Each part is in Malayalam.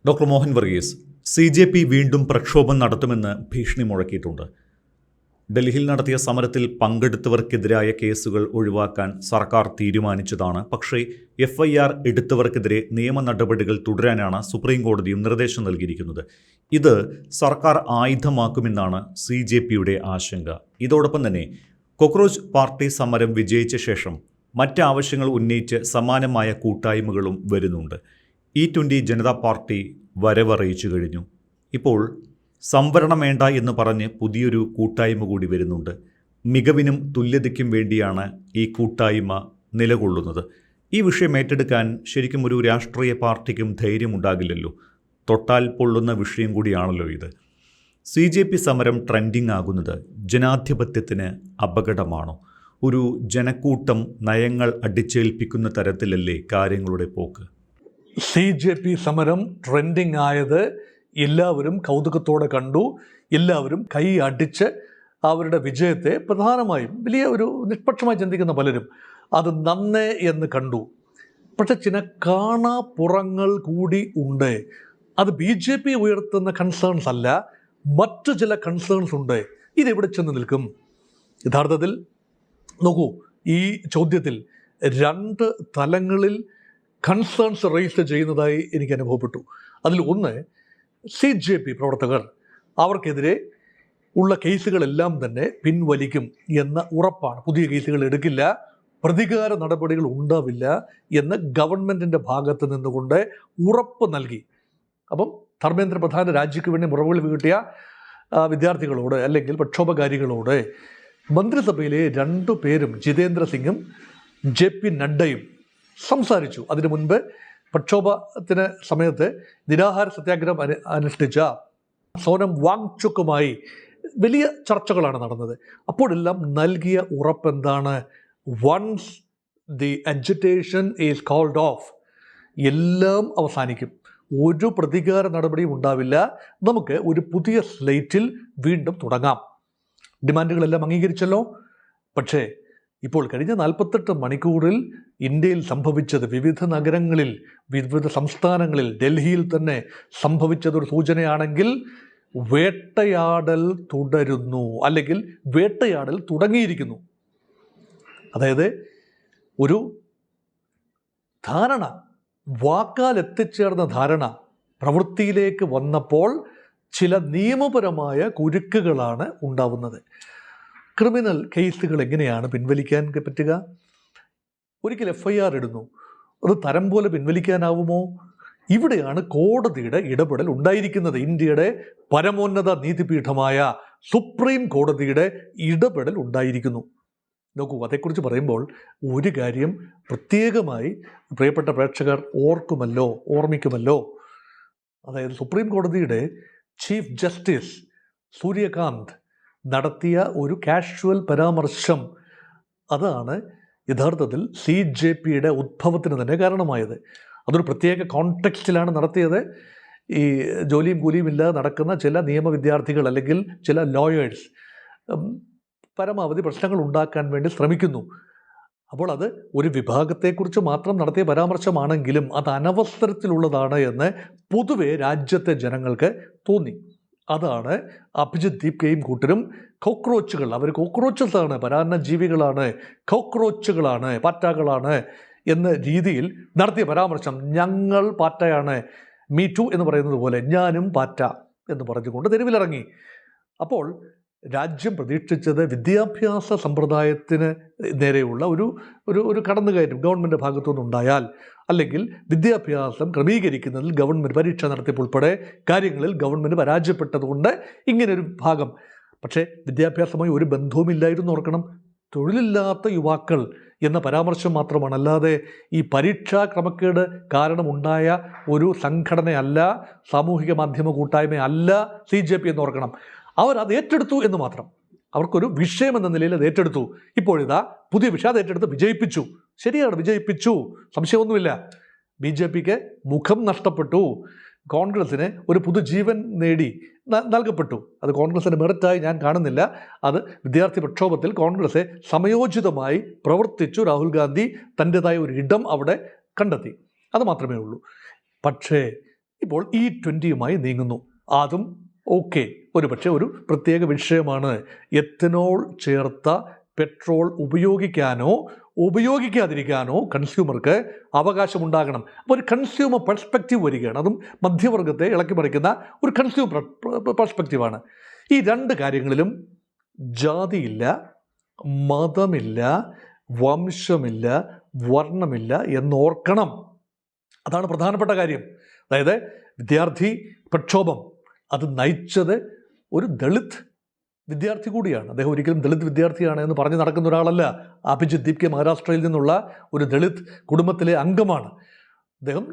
ഡോക്ടർ മോഹൻ വർഗീസ്, CJP വീണ്ടും പ്രക്ഷോഭം നടത്തുമെന്ന് ഭീഷണി മുഴക്കിയിട്ടുണ്ട്. ഡൽഹിയിൽ നടത്തിയ സമരത്തിൽ പങ്കെടുത്തവർക്കെതിരായ കേസുകൾ ഒഴിവാക്കാൻ സർക്കാർ തീരുമാനിച്ചതാണ്. പക്ഷേ FIR എടുത്തവർക്കെതിരെ നിയമ നടപടികൾ തുടരാനാണ് സുപ്രീം കോടതിയും നിർദ്ദേശം നൽകിയിരിക്കുന്നത്. ഇത് സർക്കാർ ആയുധമാക്കുമെന്നാണ് CJPയുടെ ആശങ്ക. ഇതോടൊപ്പം തന്നെ കോക്രോച്ച് പാർട്ടി സമരം വിജയിച്ച ശേഷം മറ്റ് ആവശ്യങ്ങൾ ഉന്നയിച്ച് സമാനമായ കൂട്ടായ്മകളും വരുന്നുണ്ട്. E20 ജനതാ പാർട്ടി വരവറിയിച്ചു കഴിഞ്ഞു. ഇപ്പോൾ സംവരണം വേണ്ട എന്ന് പറഞ്ഞ് പുതിയൊരു കൂട്ടായ്മ കൂടി വരുന്നുണ്ട്. മികവിനും തുല്യതയ്ക്കും വേണ്ടിയാണ് ഈ കൂട്ടായ്മ നിലകൊള്ളുന്നത്. ഈ വിഷയം ഏറ്റെടുക്കാൻ ശരിക്കും ഒരു രാഷ്ട്രീയ പാർട്ടിക്കും ധൈര്യമുണ്ടാകില്ലല്ലോ. തൊട്ടാൽ പൊള്ളുന്ന വിഷയം കൂടിയാണല്ലോ ഇത്. CJP സമരം ട്രെൻഡിങ് ആകുന്നത് ജനാധിപത്യത്തിന് അപകടമാണോ? ഒരു ജനക്കൂട്ടം നയങ്ങൾ അടിച്ചേൽപ്പിക്കുന്ന തരത്തിലല്ലേ കാര്യങ്ങളുടെ പോക്ക്? CJP സമരം ട്രെൻഡിങ് ആയത് എല്ലാവരും കൗതുകത്തോടെ കണ്ടു. എല്ലാവരും കൈ അടിച്ച് അവരുടെ വിജയത്തെ പ്രധാനമായും വലിയ ഒരു നിഷ്പക്ഷമായി ചിന്തിക്കുന്ന പലരും അത് നന്നേ എന്ന് കണ്ടു. പക്ഷെ ചില കാണാപ്പുറങ്ങൾ കൂടി ഉണ്ട്. അത് BJP ഉയർത്തുന്ന കൺസേൺസ് അല്ല, മറ്റു ചില കൺസേൺസ് ഉണ്ട്. ഇതെവിടെ ചെന്ന് നിൽക്കും? യഥാർത്ഥത്തിൽ നോക്കൂ, ഈ ചോദ്യത്തിൽ രണ്ട് തലങ്ങളിൽ കൺസേൺസ് റേസ് ചെയ്യുന്നതായി എനിക്ക് അനുഭവപ്പെട്ടു. അതിൽ ഒന്ന്, CJP പ്രവർത്തകർ അവർക്കെതിരെ ഉള്ള കേസുകളെല്ലാം തന്നെ പിൻവലിക്കും എന്ന ഉറപ്പാണ്. പുതിയ കേസുകൾ എടുക്കില്ല, പ്രതികാര നടപടികൾ ഉണ്ടാവില്ല എന്ന് ഗവൺമെൻറ്റിൻ്റെ ഭാഗത്ത് നിന്നുകൊണ്ട് ഉറപ്പ് നൽകി. അപ്പം ധർമ്മേന്ദ്ര പ്രധാന രാജിക്ക് വേണ്ടി മുറവിൽ വീട്ടിയ വിദ്യാർത്ഥികളോട് അല്ലെങ്കിൽ പ്രക്ഷോഭകാരികളോട് മന്ത്രിസഭയിലെ രണ്ടു പേരും ജിതേന്ദ്ര സിംഗും JP നഡ്ഡയും സംസാരിച്ചു. അതിനു മുൻപ് പ്രക്ഷോഭത്തിന് സമയത്ത് നിരാഹാര സത്യാഗ്രഹം അനുഷ്ഠിച്ച സോനം വാങ്ചുക്കുമായി വലിയ ചർച്ചകളാണ് നടന്നത്. അപ്പോഴെല്ലാം നൽകിയ ഉറപ്പെന്താണ്? Once the agitation is called off, എല്ലാം അവസാനിക്കും, ഒരു പ്രതികാര നടപടിയും ഉണ്ടാവില്ല, നമുക്ക് ഒരു പുതിയ സ്ലേറ്റിൽ വീണ്ടും തുടങ്ങാം. ഡിമാൻഡുകളെല്ലാം അംഗീകരിച്ചല്ലോ. പക്ഷേ ഇപ്പോൾ കഴിഞ്ഞ 48 മണിക്കൂറിൽ ഇന്ത്യയിൽ സംഭവിച്ചത്, വിവിധ നഗരങ്ങളിൽ, വിവിധ സംസ്ഥാനങ്ങളിൽ, ഡൽഹിയിൽ തന്നെ സംഭവിച്ചതൊരു സൂചനയാണെങ്കിൽ വേട്ടയാടൽ തുടരുന്നു, അല്ലെങ്കിൽ വേട്ടയാടൽ തുടങ്ങിയിരിക്കുന്നു. അതായത് ഒരു ധാരണ, വാക്കാൽ എത്തിച്ചേർന്ന ധാരണ പ്രവൃത്തിയിലേക്ക് വന്നപ്പോൾ ചില നിയമപരമായ കുരുക്കുകളാണ് ഉണ്ടാവുന്നത്. ക്രിമിനൽ കേസുകൾ എങ്ങനെയാണ് പിൻവലിക്കാൻ പറ്റുക? ഒരിക്കൽ FIR ഇടുന്നു, അത് തരം പോലെ പിൻവലിക്കാനാവുമോ? ഇവിടെയാണ് കോടതിയുടെ ഇടപെടൽ ഉണ്ടായിരിക്കുന്നത്. ഇന്ത്യയുടെ പരമോന്നത നീതിപീഠമായ സുപ്രീം കോടതിയുടെ ഇടപെടൽ ഉണ്ടായിരിക്കുന്നു. നോക്കൂ, അതേക്കുറിച്ച് പറയുമ്പോൾ ഒരു കാര്യം പ്രത്യേകമായി പ്രിയപ്പെട്ട പ്രേക്ഷകർ ഓർമ്മിക്കുമല്ലോ. അതായത് സുപ്രീം കോടതിയുടെ ചീഫ് ജസ്റ്റിസ് സൂര്യകാന്ത് നടത്തിയ ഒരു കാഷ്വൽ പരാമർശം, അതാണ് യഥാർത്ഥത്തിൽ CJPയുടെ ഉദ്ഭവത്തിന് തന്നെ കാരണമായത്. അതൊരു പ്രത്യേക കോണ്ടെക്സ്റ്റിലാണ് നടത്തിയത്. ഈ ജോലിയും കൂലിയും ഇല്ലാതെ നടക്കുന്ന ചില നിയമ വിദ്യാർത്ഥികൾ അല്ലെങ്കിൽ ചില ലോയേഴ്സ് പരമാവധി പ്രശ്നങ്ങൾ ഉണ്ടാക്കാൻ വേണ്ടി ശ്രമിക്കുന്നു. അപ്പോൾ അത് ഒരു വിഭാഗത്തെക്കുറിച്ച് മാത്രം നടത്തിയ പരാമർശമാണെങ്കിലും അത് അനവസരത്തിലുള്ളതാണ് എന്ന് പൊതുവെ രാജ്യത്തെ ജനങ്ങൾക്ക് തോന്നി. അതാണ് അഭിജിത് ദീപ്കയും കൂട്ടരും കോക്രോച്ചുകൾ, അവർ കോക്രോച്ചസ് ആണ്, പരാന്നജീവികളാണ്, കോക്രോച്ചുകളാണ്, പാറ്റകളാണ് എന്ന രീതിയിൽ നടത്തിയ പരാമർശം. ഞങ്ങൾ പാറ്റയാണ്, മീ ടു എന്ന് പറയുന്നത് പോലെ ഞാനും പാറ്റ എന്ന് പറഞ്ഞുകൊണ്ട് തെരുവിലിറങ്ങി. അപ്പോൾ രാജ്യം പ്രതീക്ഷിച്ചത് വിദ്യാഭ്യാസ സമ്പ്രദായത്തിന് നേരെയുള്ള ഒരു കടന്നുകയറ്റം ഗവൺമെൻറ് ഭാഗത്തുനിന്നുണ്ടായാൽ, അല്ലെങ്കിൽ വിദ്യാഭ്യാസം ക്രമീകരിക്കുന്നതിൽ ഗവൺമെൻറ് പരീക്ഷ നടത്തിയപ്പോൾപ്പെടെ കാര്യങ്ങളിൽ ഗവൺമെൻറ് പരാജയപ്പെട്ടതുകൊണ്ട് ഇങ്ങനൊരു ഭാഗം. പക്ഷേ വിദ്യാഭ്യാസമായി ഒരു ബന്ധവുമില്ലായിരുന്നു. ഓർക്കണം, തൊഴിലില്ലാത്ത യുവാക്കൾ എന്ന പരാമർശം മാത്രമാണ്. അല്ലാതെ ഈ പരീക്ഷാ ക്രമക്കേട് കാരണമുണ്ടായ ഒരു സംഘടനയല്ല, സാമൂഹിക മാധ്യമ കൂട്ടായ്മയല്ല CJP എന്ന് ഓർക്കണം. അവരത് ഏറ്റെടുത്തു എന്ന് മാത്രം. അവർക്കൊരു വിഷയം എന്ന നിലയിൽ അത് ഏറ്റെടുത്തു. ഇപ്പോഴിതാ പുതിയ വിഷയം അത് ഏറ്റെടുത്ത് വിജയിപ്പിച്ചു. ശരിയാണ്, വിജയിപ്പിച്ചു, സംശയമൊന്നുമില്ല. BJPക്ക് മുഖം നഷ്ടപ്പെട്ടു, കോൺഗ്രസ്സിന് ഒരു പുതുജീവൻ നൽകപ്പെട്ടു. അത് കോൺഗ്രസിൻ്റെ മെറിറ്റായി ഞാൻ കാണുന്നില്ല. അത് വിദ്യാർത്ഥി പ്രക്ഷോഭത്തിൽ കോൺഗ്രസ് സമയോചിതമായി പ്രവർത്തിച്ചു. രാഹുൽ ഗാന്ധി തൻ്റെതായ ഒരു ഇടം അവിടെ കണ്ടെത്തി, അത് മാത്രമേ ഉള്ളൂ. പക്ഷേ ഇപ്പോൾ E20യുമായി നീങ്ങുന്നു. അതും ഓക്കെ, ഒരുപക്ഷെ ഒരു പ്രത്യേക വിഷയമാണ്. എത്തനോൾ ചേർത്ത പെട്രോൾ ഉപയോഗിക്കാനോ ഉപയോഗിക്കാതിരിക്കാനോ കൺസ്യൂമർക്ക് അവകാശമുണ്ടാകണം. അപ്പോൾ ഒരു കൺസ്യൂമർ പെർസ്പെക്റ്റീവ് വരികയാണ്. അതും മധ്യവർഗത്തെ ഇളക്കി മറിക്കുന്ന ഒരു കൺസ്യൂമർ പെർസ്പെക്റ്റീവാണ്. ഈ രണ്ട് കാര്യങ്ങളിലും ജാതിയില്ല, മതമില്ല, വംശമില്ല, വർണ്ണമില്ല എന്നോർക്കണം. അതാണ് പ്രധാനപ്പെട്ട കാര്യം. അതായത് വിദ്യാർത്ഥി പ്രക്ഷോഭം അത് നയിച്ചത് ഒരു ദളിത് വിദ്യാർത്ഥി കൂടിയാണ്. അദ്ദേഹം ഒരിക്കലും ദളിത് വിദ്യാർത്ഥിയാണ് എന്ന് പറഞ്ഞ് നടക്കുന്ന ഒരാളല്ല. അഭിജിത് ദീപ് കെ മഹാരാഷ്ട്രയിൽ നിന്നുള്ള ഒരു ദളിത് കുടുംബത്തിലെ അംഗമാണ്. അദ്ദേഹം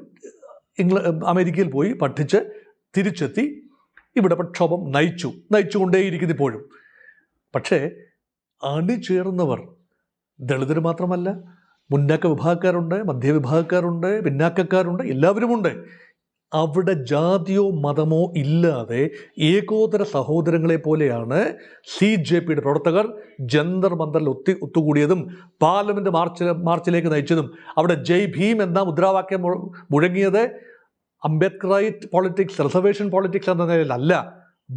അമേരിക്കയിൽ പോയി പഠിച്ച് തിരിച്ചെത്തി ഇവിടെ പ്രക്ഷോഭം നയിച്ചുകൊണ്ടേയിരിക്കുന്നു ഇപ്പോഴും. പക്ഷേ അണിചേർന്നവർ ദളിതർ മാത്രമല്ല, മുന്നാക്ക വിഭാഗക്കാരുണ്ട്, മധ്യവിഭാഗക്കാരുണ്ട്, പിന്നാക്കക്കാരുണ്ട്, എല്ലാവരുമുണ്ട്. അവിടെ ജാതിയോ മതമോ ഇല്ലാതെ ഏകോദര സഹോദരങ്ങളെ പോലെയാണ് CJPയുടെ പ്രവർത്തകർ ജന്തർ മന്ദറിൽ ഒത്തുകൂടിയതും പാർലമെന്റ് മാർച്ചിലേക്ക് നയിച്ചതും. അവിടെ ജയ് ഭീം എന്ന മുദ്രാവാക്യം മുഴങ്ങിയത് അംബേദ്കറൈറ്റ് പോളിറ്റിക്സ്, റിസർവേഷൻ പോളിറ്റിക്സ് എന്ന നിലയിലല്ല,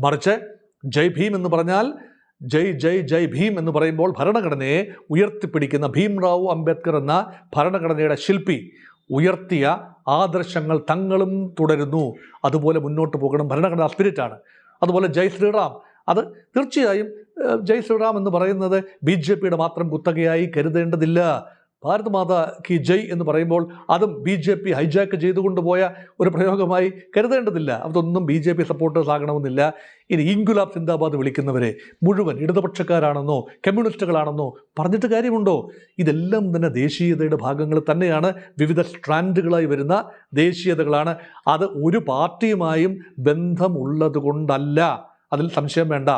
മറിച്ച് ജയ് ഭീം എന്ന് പറഞ്ഞാൽ ജയ് ഭീം എന്ന് പറയുമ്പോൾ ഭരണഘടനയെ ഉയർത്തിപ്പിടിക്കുന്ന ഭീംറാവു അംബേദ്കർ എന്ന ഭരണഘടനയുടെ ശില്പി ഉയർത്തിയ ആദർശങ്ങൾ തങ്ങളും തുടരുന്നു. അതുപോലെ മുന്നോട്ട് പോകണം. ഭരണഘടനാ സ്പിരിറ്റാണ്. അതുപോലെ ജയ് ശ്രീറാം, അത് തീർച്ചയായും ജയ് ശ്രീറാം എന്ന് പറയുന്നത് BJPയുടെ മാത്രം കുത്തകയായി കരുതേണ്ടതില്ല. ഭാരത് മാതാ കി ജയ് എന്ന് പറയുമ്പോൾ അതും BJP ഹൈജാക്ക് ചെയ്തുകൊണ്ടുപോയ ഒരു പ്രയോഗമായി കരുതേണ്ടതില്ല. അതൊന്നും BJP സപ്പോർട്ടേഴ്സ് ആകണമെന്നില്ല. ഇനി ഇൻകുലാബ് സിന്ദാബാദ് വിളിക്കുന്നവരെ മുഴുവൻ ഇടതുപക്ഷക്കാരാണെന്നോ കമ്മ്യൂണിസ്റ്റുകളാണെന്നോ പറഞ്ഞിട്ട് കാര്യമുണ്ടോ? ഇതെല്ലാം തന്നെ ദേശീയതയുടെ ഭാഗങ്ങൾ തന്നെയാണ്. വിവിധ സ്ട്രാൻഡുകളായി വരുന്ന ദേശീയതകളാണ്. അത് ഒരു പാർട്ടിയുമായും ബന്ധമുള്ളത് കൊണ്ടല്ല, അതിൽ സംശയം വേണ്ട.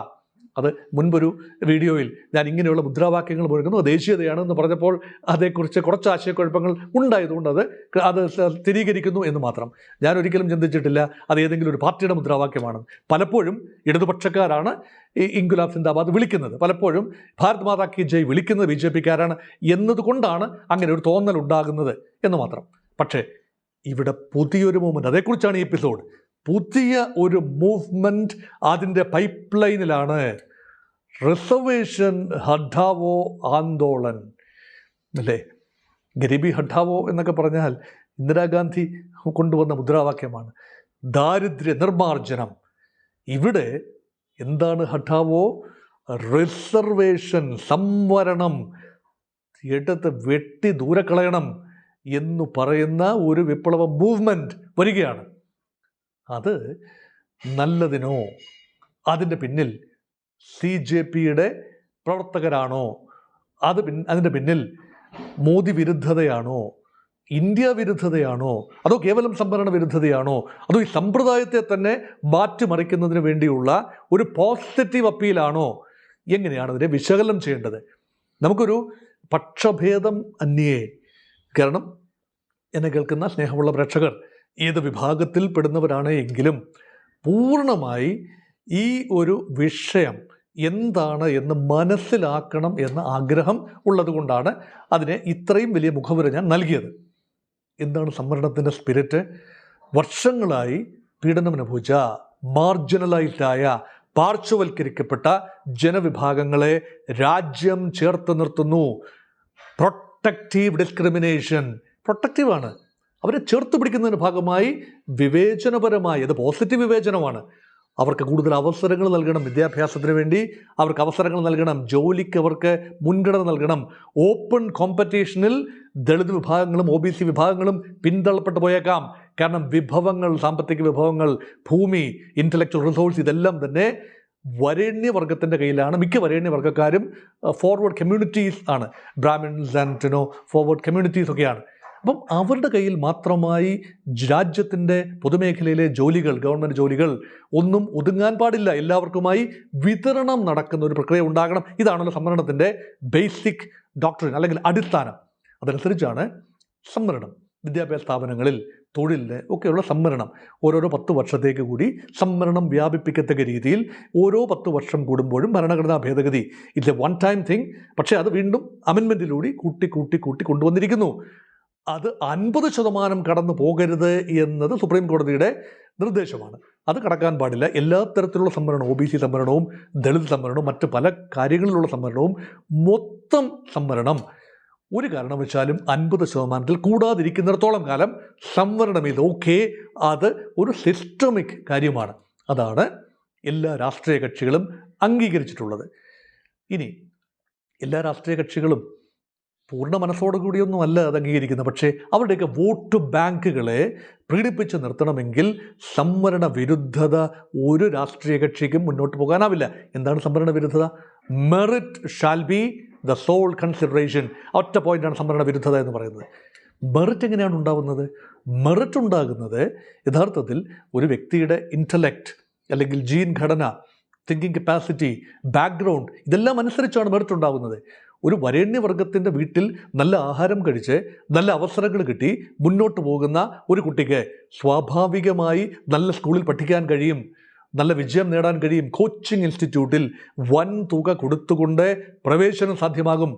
അത് മുൻപൊരു വീഡിയോയിൽ ഞാൻ ഇങ്ങനെയുള്ള മുദ്രാവാക്യങ്ങൾ മുഴങ്ങുന്നു ദേശീയതയാണെന്ന് പറഞ്ഞപ്പോൾ അതേക്കുറിച്ച് കുറച്ച് ആശയക്കുഴപ്പങ്ങൾ ഉണ്ടായതുകൊണ്ട് അത് സ്ഥിരീകരിക്കുന്നു എന്ന് മാത്രം. ഞാൻ ഒരിക്കലും ചിന്തിച്ചിട്ടില്ല അത് ഏതെങ്കിലും ഒരു പാർട്ടിയുടെ മുദ്രാവാക്യമാണ്. പലപ്പോഴും ഇടതുപക്ഷക്കാരാണ് ഇൻകുലാബ് സിന്ദാബാദ് വിളിക്കുന്നത്, പലപ്പോഴും ഭാരത് മാതാ കി ജയ് വിളിക്കുന്നത് BJPക്കാരാണ് എന്നതുകൊണ്ടാണ് അങ്ങനെ ഒരു തോന്നൽ ഉണ്ടാകുന്നത് എന്ന് മാത്രം. പക്ഷേ ഇവിടെ പുതിയൊരു മൂവ്മെൻറ്റ്, അതേക്കുറിച്ചാണ് ഈ എപ്പിസോഡ്. പുതിയ ഒരു മൂവ്മെൻറ്റ് അതിൻ്റെ പൈപ്പ് ലൈനിലാണ്. റിസർവേഷൻ ഹഠാവോ ആന്തോളൻ അല്ലേ? ഗരീബി ഹഠാവോ എന്നൊക്കെ പറഞ്ഞാൽ ഇന്ദിരാഗാന്ധി കൊണ്ടുവന്ന മുദ്രാവാക്യമാണ്. ദാരിദ്ര്യ നിർമ്മാർജ്ജനം. ഇവിടെ എന്താണ് ഹഠാവോ? റിസർവേഷൻ, സംവരണം, എടുത്ത് വെട്ടി ദൂരെ കളയണം എന്ന് പറയുന്ന ഒരു വിപ്ലവ മൂവ്മെൻറ്റ് വരികയാണ്. അത് നല്ലതിനോ? അതിൻ്റെ പിന്നിൽ CJPയുടെ പ്രവർത്തകരാണോ? അതിൻ്റെ പിന്നിൽ മോദി വിരുദ്ധതയാണോ? ഇന്ത്യ വിരുദ്ധതയാണോ? അതോ കേവലം സംവരണ വിരുദ്ധതയാണോ? അതോ ഈ സമ്പ്രദായത്തെ തന്നെ മാറ്റിമറിക്കുന്നതിന് വേണ്ടിയുള്ള ഒരു പോസിറ്റീവ് അപ്പീലാണോ? എങ്ങനെയാണ് അതിനെ വിശകലനം ചെയ്യേണ്ടത്? നമുക്കൊരു പക്ഷഭേദം അന്യേ, കാരണം എന്നെ കേൾക്കുന്ന സ്നേഹമുള്ള പ്രേക്ഷകർ ഏത് വിഭാഗത്തിൽ പെടുന്നവരാണ് എങ്കിലും പൂർണ്ണമായി ഈ ഒരു വിഷയം എന്താണ് എന്ന് മനസ്സിലാക്കണം എന്ന ആഗ്രഹം ഉള്ളതുകൊണ്ടാണ് അതിനെ ഇത്രയും വലിയ മുഖവുര ഞാൻ നൽകിയത്. എന്താണ് സംവരണത്തിൻ്റെ സ്പിരിറ്റ്? വർഷങ്ങളായി പീഡനമനുഭവിച്ച, മാർജിനലൈസ്ഡായ, പാർശ്വവൽക്കരിക്കപ്പെട്ട ജനവിഭാഗങ്ങളെ രാജ്യം ചേർത്ത് നിർത്തുന്നു. പ്രൊട്ടക്റ്റീവ് ഡിസ്ക്രിമിനേഷൻ, പ്രൊട്ടക്റ്റീവാണ്. അവരെ ചേർത്ത് പിടിക്കുന്നതിന് ഭാഗമായി വിവേചനപരമായി, അത് പോസിറ്റീവ് വിവേചനമാണ്. അവർക്ക് കൂടുതൽ അവസരങ്ങൾ നൽകണം, വിദ്യാഭ്യാസത്തിന് വേണ്ടി അവർക്ക് അവസരങ്ങൾ നൽകണം, ജോലിക്ക് അവർക്ക് മുൻഗണന നൽകണം. ഓപ്പൺ കോമ്പറ്റീഷനിൽ ദളിത് വിഭാഗങ്ങളും OBC വിഭാഗങ്ങളും പിന്തള്ളപ്പെട്ടു പോയേക്കാം. കാരണം വിഭവങ്ങൾ, സാമ്പത്തിക വിഭവങ്ങൾ, ഭൂമി, ഇൻ്റലക്ച്വൽ റിസോഴ്സ് ഇതെല്ലാം തന്നെ വരേണ്യവർഗത്തിൻ്റെ കയ്യിലാണ്. മിക്ക വരേണ്യവർഗ്ഗക്കാരും ഫോർവേഡ് കമ്മ്യൂണിറ്റീസ് ആണ്, ബ്രാഹ്മിൻസ് ആൻഡ് ഫോർവേഡ് കമ്മ്യൂണിറ്റീസ് ഒക്കെയാണ്. അപ്പം അവരുടെ കയ്യിൽ മാത്രമായി രാജ്യത്തിൻ്റെ പൊതുമേഖലയിലെ ജോലികൾ, ഗവൺമെൻറ് ജോലികൾ ഒന്നും ഒതുങ്ങാൻ പാടില്ല. എല്ലാവർക്കുമായി വിതരണം നടക്കുന്ന ഒരു പ്രക്രിയ ഉണ്ടാകണം. ഇതാണല്ലോ സംവരണത്തിൻ്റെ ബേസിക് ഡോക്ട്രിൻ അല്ലെങ്കിൽ അടിസ്ഥാനം. അതനുസരിച്ചാണ് സംവരണം. വിദ്യാഭ്യാസ സ്ഥാപനങ്ങളിൽ, തൊഴിലിന് ഒക്കെയുള്ള സംവരണം ഓരോരോ 10 വർഷത്തേക്ക് കൂടി സംവരണം വ്യാപിപ്പിക്കത്തക്ക രീതിയിൽ ഓരോ 10 വർഷം കൂടുമ്പോഴും ഭരണഘടനാ ഭേദഗതി, it's A one time thing. പക്ഷേ അത് വീണ്ടും അമെൻമെൻറ്റിലൂടെ കൂട്ടി കൊണ്ടുവന്നിരിക്കുന്നു. അത് 50% കടന്നു പോകരുത് എന്നത് സുപ്രീം കോടതിയുടെ നിർദ്ദേശമാണ്. അത് കടക്കാൻ പാടില്ല. എല്ലാ തരത്തിലുള്ള സംവരണവും, OBC സംവരണവും, ദളിത് സംവരണവും, മറ്റ് പല കാര്യങ്ങളിലുള്ള സംവരണവും, മൊത്തം സംവരണം ഒരു കാരണവശാലും 50% കൂടാതിരിക്കുന്നിടത്തോളം കാലം സംവരണം ഇത് ഓക്കെ, അത് ഒരു സിസ്റ്റമിക് കാര്യമാണ്. അതാണ് എല്ലാ രാഷ്ട്രീയ കക്ഷികളും അംഗീകരിച്ചിട്ടുള്ളത്. ഇനി എല്ലാ രാഷ്ട്രീയ കക്ഷികളും പൂർണ്ണ മനസ്സോടു കൂടിയൊന്നും അല്ല അത് അംഗീകരിക്കുന്നത്. പക്ഷേ അവരുടെയൊക്കെ വോട്ട് ബാങ്കുകളെ പീഡിപ്പിച്ച് നിർത്തണമെങ്കിൽ സംവരണ വിരുദ്ധത ഒരു രാഷ്ട്രീയ കക്ഷിക്കും മുന്നോട്ട് പോകാനാവില്ല. എന്താണ് സംവരണ വിരുദ്ധത? Merit shall be the sole consideration. ഒറ്റ പോയിന്റാണ് സംവരണ വിരുദ്ധത എന്ന് പറയുന്നത്. മെറിറ്റ് എങ്ങനെയാണ് ഉണ്ടാകുന്നത്? മെറിറ്റ് ഉണ്ടാകുന്നത് യഥാർത്ഥത്തിൽ ഒരു വ്യക്തിയുടെ ഇൻ്റലക്റ്റ് അല്ലെങ്കിൽ ജീൻ ഘടന, തിങ്കിങ് കപ്പാസിറ്റി, ബാക്ക്ഗ്രൗണ്ട്, ഇതെല്ലാം അനുസരിച്ചാണ് മെറിറ്റ് ഉണ്ടാകുന്നത്. ഒരു വരേണ്യവർഗത്തിൻ്റെ വീട്ടിൽ നല്ല ആഹാരം കഴിച്ച് നല്ല അവസരങ്ങൾ കിട്ടി മുന്നോട്ട് പോകുന്ന ഒരു കുട്ടിക്ക് സ്വാഭാവികമായി നല്ല സ്കൂളിൽ പഠിക്കാൻ കഴിയും, നല്ല വിജയം നേടാൻ കഴിയും. കോച്ചിങ് ഇൻസ്റ്റിറ്റ്യൂട്ടിൽ വൻ തുക കൊടുത്തുകൊണ്ട് പ്രവേശനം സാധ്യമാകും.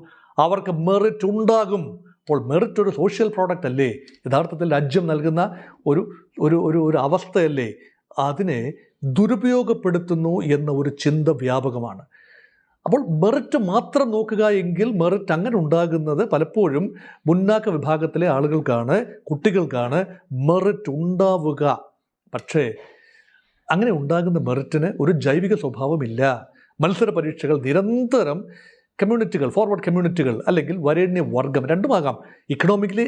അവർക്ക് മെറിറ്റ് ഉണ്ടാകും. അപ്പോൾ മെറിറ്റ് ഒരു സോഷ്യൽ പ്രോഡക്റ്റ് അല്ലേ? യഥാർത്ഥത്തിൽ രാജ്യം നൽകുന്ന ഒരു ഒരു ഒരു ഒരു അവസ്ഥയല്ലേ? അതിനെ ദുരുപയോഗപ്പെടുത്തുന്നു എന്ന ഒരു ചിന്ത വ്യാപകമാണ്. അപ്പോൾ മെറിറ്റ് മാത്രം നോക്കുക എങ്കിൽ മെറിറ്റ് അങ്ങനെ ഉണ്ടാകുന്നത് പലപ്പോഴും മുന്നാക്ക വിഭാഗത്തിലെ ആളുകൾക്കാണ്, കുട്ടികൾക്കാണ് മെറിറ്റ് ഉണ്ടാവുക. പക്ഷേ അങ്ങനെ ഉണ്ടാകുന്ന മെറിറ്റിന് ഒരു ജൈവിക സ്വഭാവമില്ല. മത്സര പരീക്ഷകൾ നിരന്തരം കമ്മ്യൂണിറ്റികൾ, ഫോർവേഡ് കമ്മ്യൂണിറ്റികൾ അല്ലെങ്കിൽ വരേണ്യ വർഗം, രണ്ടുമാകാം, economically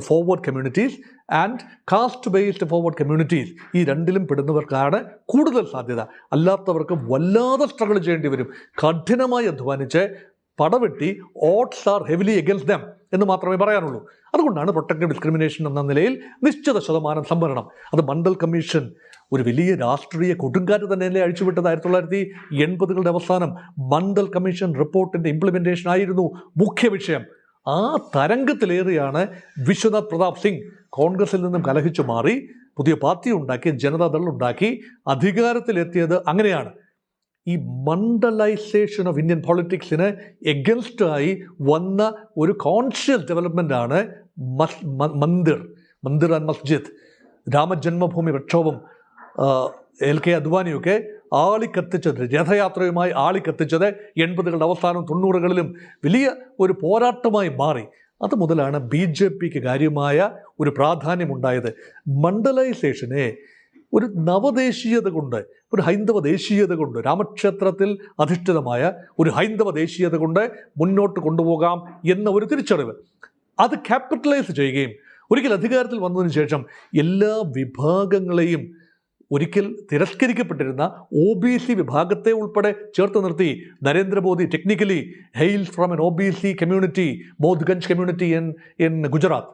forward communities and caste based forward communities, ഈ രണ്ടിലും പെടുന്നവർക്കാണ് കൂടുതൽ സാധ്യത. അല്ലാത്തവർക്ക് വല്ലാതെ സ്ട്രഗിൾ ചെയ്യേണ്ടി വരും. കഠിനമായി അധ്വാനിച്ച് പടവെട്ടി odds are heavily against them എന്ന് മാത്രമേ പറയാനുള്ളൂ. അതുകൊണ്ടാണ് പ്രൊട്ടക്റ്റീവ് ഡിസ്ക്രിമിനേഷൻ എന്ന നിലയിൽ നിശ്ചിത ശതമാനം സംവരണം. അത് മണ്ഡൽ കമ്മീഷൻ ഒരു വലിയ രാഷ്ട്രീയ കൊടുങ്കാറ്റ് തന്നെയല്ലേ അഴിച്ചുവിട്ടത്. 1980കളുടെ അവസാനം മണ്ഡൽ കമ്മീഷൻ റിപ്പോർട്ടിൻ്റെ ഇംപ്ലിമെൻറ്റേഷൻ ആയിരുന്നു മുഖ്യ വിഷയം. ആ തരംഗത്തിലേറിയാണ് വിശ്വനാഥ് പ്രതാപ് സിംഗ് കോൺഗ്രസിൽ നിന്നും കലഹിച്ചു മാറി പുതിയ പാർട്ടി ഉണ്ടാക്കി, ജനതാദൾ ഉണ്ടാക്കി, അധികാരത്തിലെത്തിയത്. അങ്ങനെയാണ് ഈ മണ്ഡലൈസേഷൻ ഓഫ് ഇന്ത്യൻ പൊളിറ്റിക്സിന് എഗൻസ്റ്റായി വന്ന ഒരു കോൺഷ്യസ് ഡെവലപ്മെൻ്റാണ് മന്ദിർ ആൻഡ് മസ്ജിദ്, രാമജന്മഭൂമി പ്രക്ഷോഭം, LK അദ്വാനിയൊക്കെ ആളിക്കത്തിച്ചത്, രഥയാത്രയുമായി ആളിക്കത്തിച്ചത് 80കളുടെ അവസാനം 90കളിലും വലിയ ഒരു പോരാട്ടമായി മാറി. അത് മുതലാണ് BJPക്ക് കാര്യമായ ഒരു പ്രാധാന്യമുണ്ടായത്. മണ്ഡലൈസേഷനെ ഒരു നവദേശീയത കൊണ്ട്, ഒരു ഹൈന്ദവ ദേശീയത കൊണ്ട്, രാമക്ഷേത്രത്തിൽ അധിഷ്ഠിതമായ ഒരു ഹൈന്ദവ ദേശീയത കൊണ്ട് മുന്നോട്ട് കൊണ്ടുപോകാം എന്ന ഒരു തിരിച്ചറിവ്, അത് ക്യാപിറ്റലൈസ് ചെയ്യുകയും ഒരിക്കൽ അധികാരത്തിൽ വന്നതിന് ശേഷം എല്ലാ വിഭാഗങ്ങളെയും, ഒരിക്കൽ തിരസ്കരിക്കപ്പെട്ടിരുന്ന OBC വിഭാഗത്തെ ഉൾപ്പെടെ ചേർത്ത് നിർത്തി Narendra Modi technically hails from an OBC community, Modh Ghanchi community in Gujarat.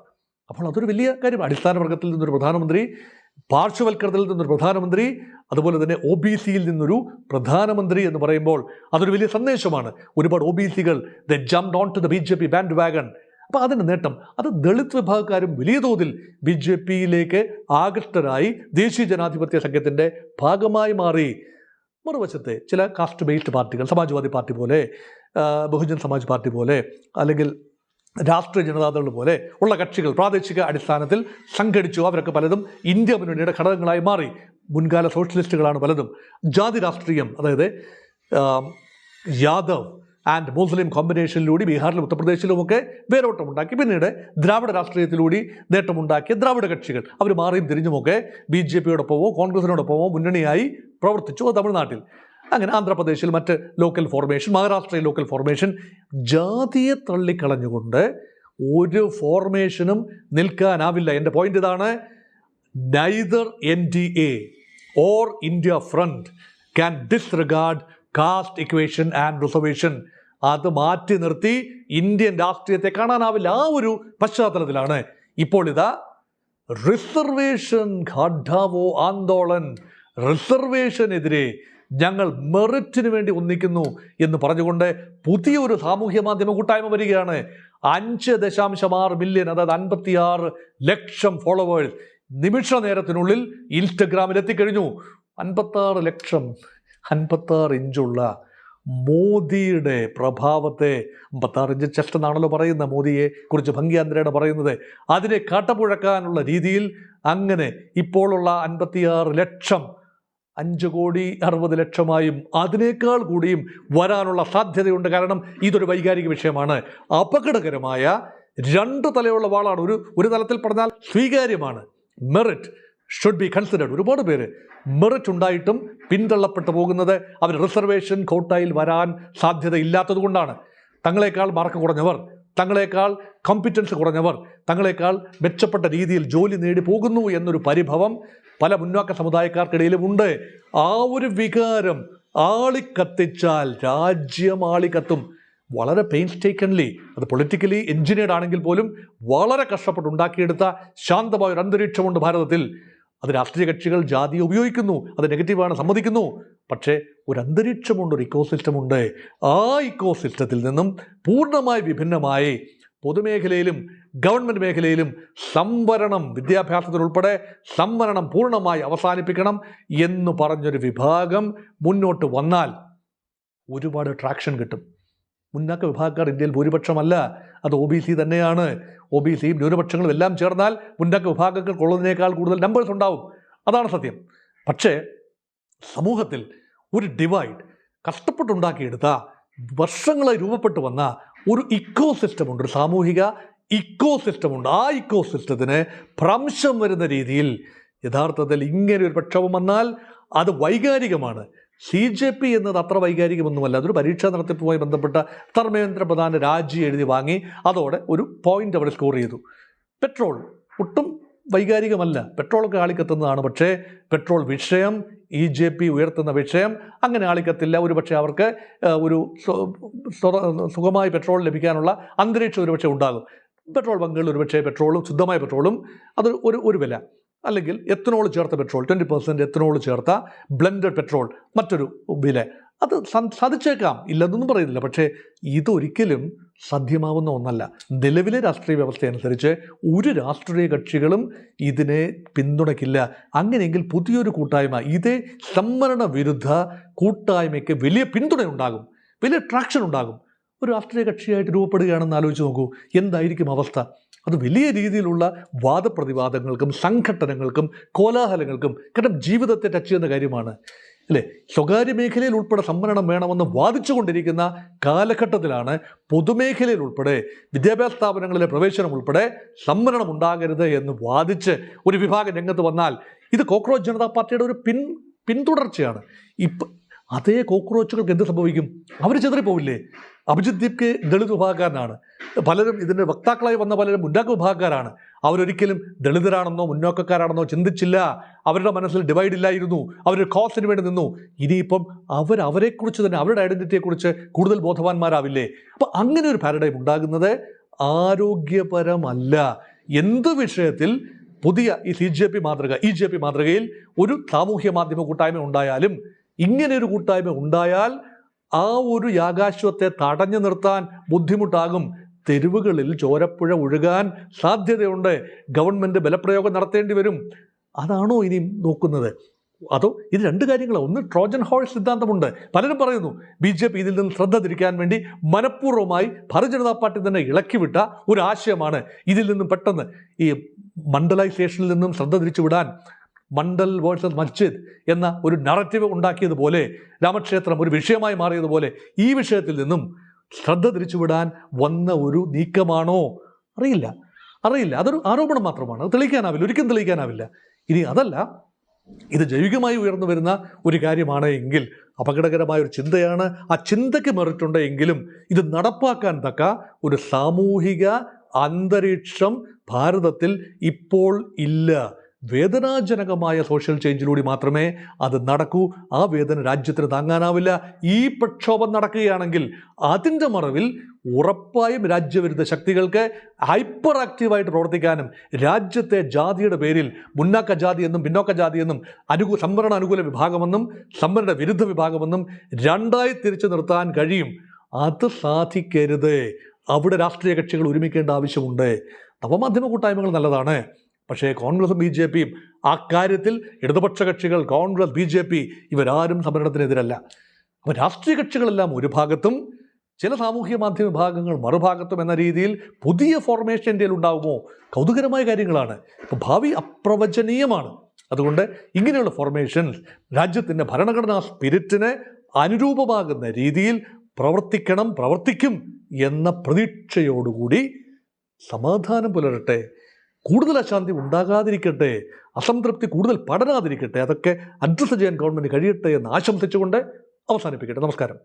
അപ്പോൾ അതൊരു വലിയ കാര്യം. അടിസ്ഥാന വർഗത്തിൽ നിന്നൊരു പ്രധാനമന്ത്രി, പാർശ്വവൽക്കരണത്തിൽ നിന്നൊരു പ്രധാനമന്ത്രി, അതുപോലെ തന്നെ OBCയിൽ നിന്നൊരു പ്രധാനമന്ത്രി എന്ന് പറയുമ്പോൾ അതൊരു വലിയ സന്ദേശമാണ്. ഒരുപാട് OBCകൾ they jumped on to the BJP bandwagon. അപ്പോൾ അതിൻ്റെ നേട്ടം, അത് ദളിത് വിഭാഗക്കാരും വലിയ തോതിൽ BJPയിലേക്ക് ആകൃഷ്ടരായി ദേശീയ ജനാധിപത്യ സഖ്യത്തിൻ്റെ ഭാഗമായി മാറി. മറുവശത്തെ ചില കാസ്റ്റ് ബേസ്ഡ് പാർട്ടികൾ, സമാജ്വാദി പാർട്ടി പോലെ, ബഹുജൻ സമാജ് പാർട്ടി പോലെ, അല്ലെങ്കിൽ രാഷ്ട്രീയ ജനതാദൾ പോലെ ഉള്ള കക്ഷികൾ പ്രാദേശിക അടിസ്ഥാനത്തിൽ സംഘടിച്ചു. അവരൊക്കെ പലതും ഇന്ത്യ മുന്നണിയുടെ ഘടകങ്ങളായി മാറി. മുൻകാല സോഷ്യലിസ്റ്റുകളാണ് പലതും. ജാതി രാഷ്ട്രീയം, അതായത് യാദവ് ആൻഡ് മുസ്ലിം കോമ്പിനേഷനിലൂടെ ബീഹാറിലും ഉത്തർപ്രദേശിലുമൊക്കെ വേരോട്ടമുണ്ടാക്കി. പിന്നീട് ദ്രാവിഡ രാഷ്ട്രീയത്തിലൂടെ നേട്ടമുണ്ടാക്കിയ ദ്രാവിഡ കക്ഷികൾ അവർ മാറിയും തിരിഞ്ഞുമൊക്കെ BJPയോടൊപ്പമോ കോൺഗ്രസിനോടൊപ്പമോ മുന്നണിയായി പ്രവർത്തിച്ചു. തമിഴ്നാട്ടിൽ, അങ്ങനെ ആന്ധ്രാപ്രദേശിൽ മറ്റ് ലോക്കൽ ഫോർമേഷൻ, മഹാരാഷ്ട്രയിൽ ലോക്കൽ ഫോർമേഷൻ. ജാതിയെ തള്ളിക്കളഞ്ഞുകൊണ്ട് ഒരു ഫോർമേഷനും നിൽക്കാനാവില്ല. എൻ്റെ പോയിന്റ് ഇതാണ്, neither NDA or India front can disregard caste equation and reservation. അത് മാറ്റി നിർത്തി ഇന്ത്യൻ രാഷ്ട്രീയത്തെ കാണാനാവില്ല. ആ ഒരു പശ്ചാത്തലത്തിലാണ് ഇപ്പോൾ ഇതാ റിസർവേഷൻ ഘാഡാവോ ആന്തോളൻ, റിസർവേഷനെതിരെ ഞങ്ങൾ മെറിറ്റിന് വേണ്ടി ഒന്നിക്കുന്നു എന്ന് പറഞ്ഞുകൊണ്ട് പുതിയൊരു സാമൂഹ്യ മാധ്യമ കൂട്ടായ്മ വരികയാണ്. 5.6 മില്യൺ, അതായത് 56 ലക്ഷം ഫോളോവേഴ്സ് നിമിഷ നേരത്തിനുള്ളിൽ ഇൻസ്റ്റഗ്രാമിൽ എത്തിക്കഴിഞ്ഞു. 56 ലക്ഷം, 56 ഇഞ്ചുള്ള മോദിയുടെ പ്രഭാവത്തെ 56 ഇഞ്ച് ചെസ്റ്റ് എന്നാണല്ലോ പറയുന്ന മോദിയെ കുറിച്ച് ഭംഗിയാന്ത്രയുടെ പറയുന്നത്, അതിനെ കാട്ടപ്പുഴക്കാനുള്ള രീതിയിൽ അങ്ങനെ ഇപ്പോഴുള്ള 56 ലക്ഷം 5,60,00,000 അതിനേക്കാൾ കൂടിയും വരാനുള്ള സാധ്യതയുണ്ട്. കാരണം ഇതൊരു വൈകാരിക വിഷയമാണ്. അപകടകരമായ 2 തലയുള്ള വാളാണ്. ഒരു തലത്തിൽ പറഞ്ഞാൽ സ്വീകാര്യമാണ്, മെറിറ്റ് ഷുഡ് ബി കൺസിഡേർഡ്. ഒരുപാട് പേര് മെറിറ്റ് ഉണ്ടായിട്ടും പിന്തള്ളപ്പെട്ടു പോകുന്നത് അവർ റിസർവേഷൻ കോട്ടയിൽ വരാൻ സാധ്യതയില്ലാത്തത് കൊണ്ടാണ്. തങ്ങളെക്കാൾ മാർക്ക് കുറഞ്ഞവർ, തങ്ങളെക്കാൾ കോമ്പിറ്റൻസ് കുറഞ്ഞവർ, തങ്ങളെക്കാൾ മെച്ചപ്പെട്ട രീതിയിൽ ജോലി നേടി പോകുന്നു എന്നൊരു പരിഭവം പല മുന്നാക്ക സമുദായക്കാർക്കിടയിലും ഉണ്ട്. ആ ഒരു വികാരം ആളിക്കത്തിച്ചാൽ രാജ്യം ആളിക്കത്തും. വളരെ പെയിൻസ്റ്റേക്കൻലി, അത് പൊളിറ്റിക്കലി എഞ്ചിനീയർഡ് ആണെങ്കിൽ പോലും വളരെ കഷ്ടപ്പെട്ടുണ്ടാക്കിയെടുത്ത ശാന്തമായ ഒരു അന്തരീക്ഷമുണ്ട് ഭാരതത്തിൽ. അത് രാഷ്ട്രീയ കക്ഷികൾ ജാതി ഉപയോഗിക്കുന്നു, അത് നെഗറ്റീവാണ്, സമ്മതിക്കുന്നു. പക്ഷേ ഒരു അന്തരീക്ഷമുണ്ട്, ഒരു ഇക്കോസിസ്റ്റമുണ്ട്. ആ ഇക്കോസിസ്റ്റത്തിൽ നിന്നും പൂർണ്ണമായി വിഭിന്നമായി പൊതുമേഖലയിലും ഗവൺമെൻറ് മേഖലയിലും സംവരണം, വിദ്യാഭ്യാസത്തിലുൾപ്പെടെ സംവരണം പൂർണ്ണമായി അവസാനിപ്പിക്കണം എന്ന് പറഞ്ഞൊരു വിഭാഗം മുന്നോട്ട് വന്നാൽ ഒരുപാട് ട്രാക്ഷൻ കിട്ടും. മുന്നാക്ക വിഭാഗക്കാർ ഇന്ത്യയിൽ ഭൂരിപക്ഷമല്ല, അത് OBC തന്നെയാണ്. OBCയും ന്യൂനപക്ഷങ്ങളും എല്ലാം ചേർന്നാൽ മുന്നാക്ക വിഭാഗങ്ങൾക്കുള്ളതിനേക്കാൾ കൂടുതൽ നമ്പേഴ്സ് ഉണ്ടാവും. അതാണ് സത്യം. പക്ഷേ സമൂഹത്തിൽ ഒരു ഡിവൈഡ് കഷ്ടപ്പെട്ടുണ്ടാക്കിയെടുത്ത വർഷങ്ങളായി രൂപപ്പെട്ടു വന്ന ഒരു ഇക്കോസിസ്റ്റമുണ്ട്, ഒരു സാമൂഹിക ഇക്കോസിസ്റ്റമുണ്ട്. ആ ഇക്കോസിസ്റ്റത്തിന് ഭ്രംശം വരുന്ന രീതിയിൽ യഥാർത്ഥത്തിൽ ഇങ്ങനെ ഒരു പ്രക്ഷോഭം വന്നാൽ അത് വൈകാരികമാണ്. CJP എന്നത് അത്ര വൈകാരികമൊന്നുമല്ല. അതൊരു പരീക്ഷാ നടത്തിപ്പുമായി ബന്ധപ്പെട്ട ധർമ്മേന്ദ്ര പ്രധാൻ രാജി എഴുതി വാങ്ങി അതോടെ ഒരു പോയിന്റ് അവർ സ്കോർ ചെയ്തു. പെട്രോൾ ഒട്ടും വൈകാരികമല്ല, പെട്രോളൊക്കെ ആളിക്കത്തുന്നതാണ്. പക്ഷേ പെട്രോൾ വിഷയം, EJP ഉയർത്തുന്ന വിഷയം അങ്ങനെ ആളിക്കത്തില്ല. ഒരുപക്ഷെ അവർക്ക് ഒരു സുഖമായി പെട്രോൾ ലഭിക്കാനുള്ള അന്തരീക്ഷം ഒരുപക്ഷെ ഉണ്ടാകും. പെട്രോൾ ബങ്കുകളിൽ ഒരുപക്ഷെ പെട്രോളും ശുദ്ധമായ പെട്രോളും അത് ഒരു വില, അല്ലെങ്കിൽ എത്തനോൾ ചേർത്ത പെട്രോൾ 20% എത്തനോൾ ചേർത്ത ബ്ലെൻഡഡ് പെട്രോൾ മറ്റൊരു വില, അത് സാധിച്ചേക്കാം, ഇല്ലെന്നൊന്നും പറയുന്നില്ല. പക്ഷേ ഇതൊരിക്കലും സാധ്യമാവുന്ന ഒന്നല്ല. നിലവിലെ രാഷ്ട്രീയ വ്യവസ്ഥ അനുസരിച്ച് ഒരു രാഷ്ട്രീയ കക്ഷികളും ഇതിനെ പിന്തുണയ്ക്കില്ല. അങ്ങനെയെങ്കിൽ പുതിയൊരു കൂട്ടായ്മ, ഇതേ സംവരണ വിരുദ്ധ കൂട്ടായ്മയ്ക്ക് വലിയ പിന്തുണയുണ്ടാകും, വലിയ ട്രാക്ഷൻ ഉണ്ടാകും. ഒരു രാഷ്ട്രീയ കക്ഷിയായിട്ട് രൂപപ്പെടുകയാണെന്ന് ആലോചിച്ച് നോക്കൂ, എന്തായിരിക്കും അവസ്ഥ? അത് വലിയ രീതിയിലുള്ള വാദപ്രതിവാദങ്ങൾക്കും സംഘട്ടനങ്ങൾക്കും കോലാഹലങ്ങൾക്കും, കാരണം ജീവിതത്തെ ടച്ച് ചെയ്യുന്ന കാര്യമാണ് അല്ലേ. സ്വകാര്യ മേഖലയിൽ ഉൾപ്പെടെ സംവരണം വേണമെന്ന് വാദിച്ചുകൊണ്ടിരിക്കുന്ന കാലഘട്ടത്തിലാണ് പൊതുമേഖലയിൽ ഉൾപ്പെടെ വിദ്യാഭ്യാസ സ്ഥാപനങ്ങളിലെ പ്രവേശനം ഉൾപ്പെടെ സംവരണം ഉണ്ടാകരുത് എന്ന് വാദിച്ച് ഒരു വിഭാഗം രംഗത്ത് വന്നാൽ ഇത് കോക്രോച്ച് ജനതാ പാർട്ടിയുടെ ഒരു പിന്തുടർച്ചയാണ്. അതേ കോക്രോച്ചുകൾക്ക് എന്ത് സംഭവിക്കും? അവർ ചെതറിപ്പോവില്ലേ? അഭിജിത് ദീപ് ദളിത് വിഭാഗക്കാരനാണ്. പലരും ഇതിൻ്റെ വക്താക്കളായി വന്ന പലരും മുന്നാക്ക വിഭാഗക്കാരാണ്. അവരൊരിക്കലും ദളിതരാണെന്നോ മുന്നോക്കക്കാരാണെന്നോ ചിന്തിച്ചില്ല. അവരുടെ മനസ്സിൽ ഡിവൈഡ് ഇല്ലായിരുന്നു. അവരൊരു കോസിന് വേണ്ടി നിന്നു. ഇനിയിപ്പം അവരെക്കുറിച്ച് തന്നെ, അവരുടെ ഐഡൻറ്റിറ്റിയെക്കുറിച്ച് കൂടുതൽ ബോധവാന്മാരാവില്ലേ? അപ്പം അങ്ങനെ ഒരു പാരഡൈം ഉണ്ടാകുന്നത് ആരോഗ്യപരമല്ല. എന്ത് വിഷയത്തിൽ പുതിയ ഈ EJP മാതൃകയിൽ ഒരു സാമൂഹ്യ മാധ്യമ കൂട്ടായ്മ ഉണ്ടായാലും, ഇങ്ങനെ ഒരു കൂട്ടായ്മ ഉണ്ടായാൽ ആ ഒരു യാഗാശ്വത്തെ തടഞ്ഞു നിർത്താൻ ബുദ്ധിമുട്ടാകും. തെരുവുകളിൽ ചോരപ്പുഴ ഒഴുകാൻ സാധ്യതയുണ്ട്. ഗവൺമെൻറ് ബലപ്രയോഗം നടത്തേണ്ടി വരും. അതാണോ ഇനി നോക്കുന്നത്? അതോ ഇത് 2 കാര്യങ്ങളാണ്. ഒന്ന്, ട്രോജൻ ഹോഴ്സ് സിദ്ധാന്തമുണ്ട്. പലരും പറയുന്നു BJP ഇതിൽ നിന്ന് ശ്രദ്ധ തിരിക്കാൻ വേണ്ടി മനഃപൂർവ്വമായി ഭാരതീയ ജനതാ പാർട്ടി തന്നെ ഇളക്കിവിട്ട ഒരു ആശയമാണ്. ഇതിൽ നിന്നും പെട്ടെന്ന് ഈ മണ്ഡലൈസേഷനിൽ നിന്നും ശ്രദ്ധ തിരിച്ചുവിടാൻ മണ്ഡൽ വേഴ്സസ് മസ്ജിദ് എന്ന ഒരു നറേറ്റീവ് ഉണ്ടാക്കിയതുപോലെ, രാമക്ഷേത്രം ഒരു വിഷയമായി മാറിയതുപോലെ ഈ വിഷയത്തിൽ നിന്നും ശ്രദ്ധ തിരിച്ചുവിടാൻ വന്ന ഒരു നീക്കമാണോ? അറിയില്ല. അതൊരു ആരോപണം മാത്രമാണ്. അത് തെളിയിക്കാനാവില്ല, ഒരിക്കലും തെളിയിക്കാനാവില്ല. ഇനി അതല്ല, ഇത് ജൈവികമായി ഉയർന്നു വരുന്ന ഒരു കാര്യമാണ് എങ്കിൽ അപകടകരമായ ഒരു ചിന്തയാണ്. ആ ചിന്തയ്ക്ക് മെറിറ്റുണ്ട് എങ്കിലും ഇത് നടപ്പാക്കാൻ തക്ക ഒരു സാമൂഹിക അന്തരീക്ഷം ഭാരതത്തിൽ ഇപ്പോൾ ഇല്ല. വേദനാജനകമായ സോഷ്യൽ ചേഞ്ചിലൂടെ മാത്രമേ അത് നടക്കൂ. ആ വേദന രാജ്യത്തിന് താങ്ങാനാവില്ല. ഈ പ്രക്ഷോഭം നടക്കുകയാണെങ്കിൽ അതിൻ്റെ മറവിൽ ഉറപ്പായും രാജ്യവിരുദ്ധ ശക്തികൾക്ക് ഹൈപ്പർ ആക്റ്റീവായിട്ട് പ്രവർത്തിക്കാനും രാജ്യത്തെ ജാതിയുടെ പേരിൽ മുന്നാക്ക ജാതി എന്നും പിന്നോക്ക ജാതി എന്നും സംവരണ അനുകൂല വിഭാഗമെന്നും സംവരണ വിരുദ്ധ വിഭാഗമെന്നും 2ആയി തിരിച്ചു നിർത്താൻ കഴിയും. അത് സാധിക്കരുത്. അവിടെ രാഷ്ട്രീയ കക്ഷികൾ ഒരുമിക്കേണ്ട ആവശ്യമുണ്ട്. നവമാധ്യമ കൂട്ടായ്മകൾ നല്ലതാണ്. പക്ഷേ കോൺഗ്രസും BJPയും ആ കാര്യത്തിൽ, ഇടതുപക്ഷ കക്ഷികൾ, കോൺഗ്രസ്, BJP ഇവരാരും സമരണത്തിനെതിരല്ല. അപ്പോൾ രാഷ്ട്രീയ കക്ഷികളെല്ലാം ഒരു ഭാഗത്തും ചില സാമൂഹ്യ മാധ്യമ വിഭാഗങ്ങൾ മറുഭാഗത്തും എന്ന രീതിയിൽ പുതിയ ഫോർമേഷൻ ഇന്ത്യയിൽ ഉണ്ടാകുമോ? കൗതുകരമായ കാര്യങ്ങളാണ്. ഇപ്പോൾ ഭാവി അപ്രവചനീയമാണ്. അതുകൊണ്ട് ഇങ്ങനെയുള്ള ഫോർമേഷൻ രാജ്യത്തിൻ്റെ ഭരണഘടനാ സ്പിരിറ്റിന് അനുരൂപമാകുന്ന രീതിയിൽ പ്രവർത്തിക്കും എന്ന പ്രതീക്ഷയോടുകൂടി സമാധാനം പുലരട്ടെ. കൂടുതൽ അശാന്തി ഉണ്ടാകാതിരിക്കട്ടെ, അസംതൃപ്തി കൂടുതൽ പടരാതിരിക്കട്ടെ. അതൊക്കെ അഡ്രസ്സ് ചെയ്യാൻ ഗവൺമെൻറ് കഴിയട്ടെ എന്ന് ആശംസിച്ചുകൊണ്ട് അവസാനിപ്പിക്കട്ടെ. നമസ്കാരം.